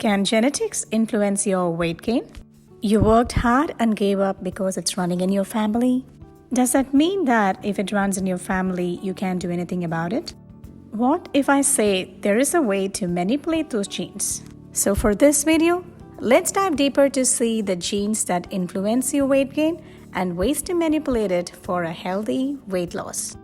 Can genetics influence your weight gain? You worked hard and gave up because it's running in your family? Does that mean that if it runs in your family, you can't do anything about it? What if I say there is a way to manipulate those genes? So for this video, let's dive deeper to see the genes that influence your weight gain and ways to manipulate it for a healthy weight loss.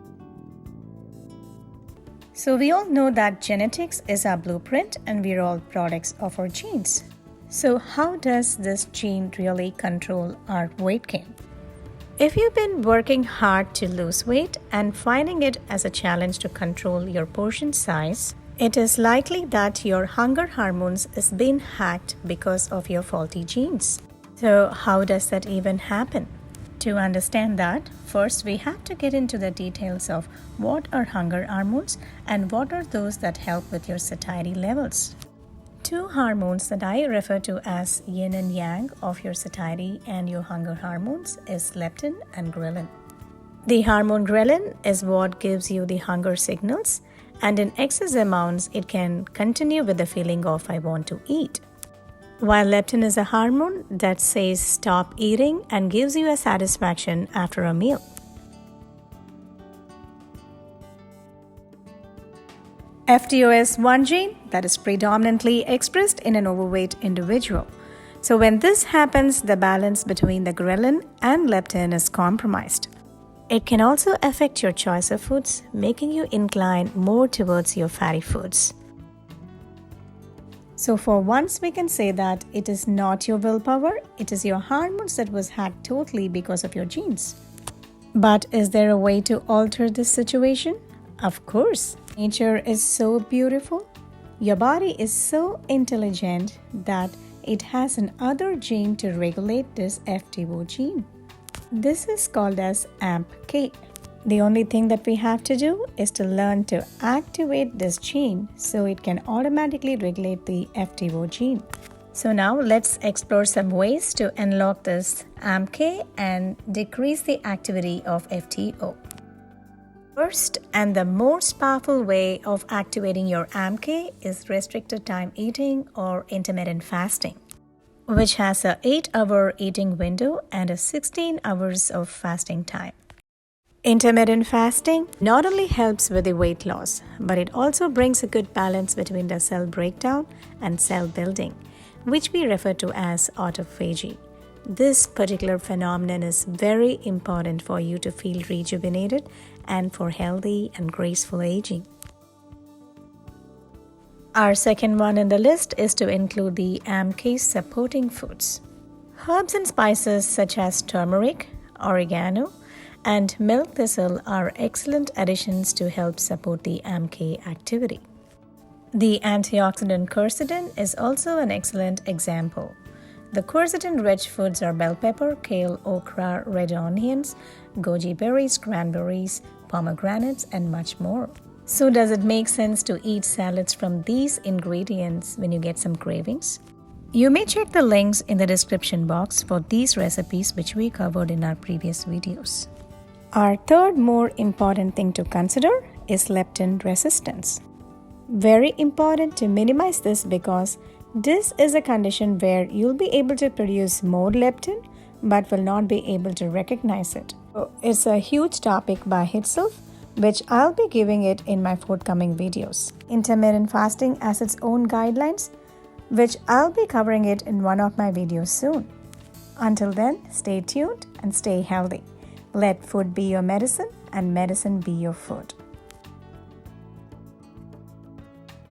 So we all know that genetics is our blueprint and we're all products of our genes. So how does this gene really control our weight gain? If you've been working hard to lose weight and finding it as a challenge to control your portion size, it is likely that your hunger hormones is being hacked because of your faulty genes. So how does that even happen? To understand that, first we have to get into the details of what are hunger hormones and what are those that help with your satiety levels. Two hormones that I refer to as yin and yang of your satiety and your hunger hormones is leptin and ghrelin. The hormone ghrelin is what gives you the hunger signals, and in excess amounts it can continue with the feeling of I want to eat. While leptin is a hormone that says stop eating and gives you a satisfaction after a meal. FTO is one gene that is predominantly expressed in an overweight individual. So when this happens, the balance between the ghrelin and leptin is compromised. It can also affect your choice of foods, making you incline more towards your fatty foods. So for once we can say that it is not your willpower, it is your hormones that was hacked totally because of your genes. But is there a way to alter this situation? Of course. Nature is so beautiful. Your body is so intelligent that it has another gene to regulate this FTO gene. This is called as AMPk. The only thing that we have to do is to learn to activate this gene so it can automatically regulate the FTO gene. So now let's explore some ways to unlock this AMPk and decrease the activity of FTO. First and the most powerful way of activating your AMPk is restricted time eating or intermittent fasting, which has a 8-hour eating window and a 16 hours of fasting time. Intermittent fasting not only helps with the weight loss, but it also brings a good balance between the cell breakdown and cell building, which we refer to as autophagy. This particular phenomenon is very important for you to feel rejuvenated and for healthy and graceful aging. Our second one in the list is to include the AMPk supporting foods. Herbs and spices such as turmeric, oregano, and milk thistle are excellent additions to help support the AMPk activity. The antioxidant quercetin is also an excellent example. The quercetin-rich foods are bell pepper, kale, okra, red onions, goji berries, cranberries, pomegranates, and much more. So does it make sense to eat salads from these ingredients when you get some cravings? You may check the links in the description box for these recipes which we covered in our previous videos. Our third more important thing to consider is leptin resistance. Very important to minimize this because this is a condition where you'll be able to produce more leptin but will not be able to recognize it. So it's a huge topic by itself, which I'll be giving it in my forthcoming videos. Intermittent fasting has its own guidelines, which I'll be covering it in one of my videos soon. Until then, stay tuned and stay healthy. Let food be your medicine and medicine be your food.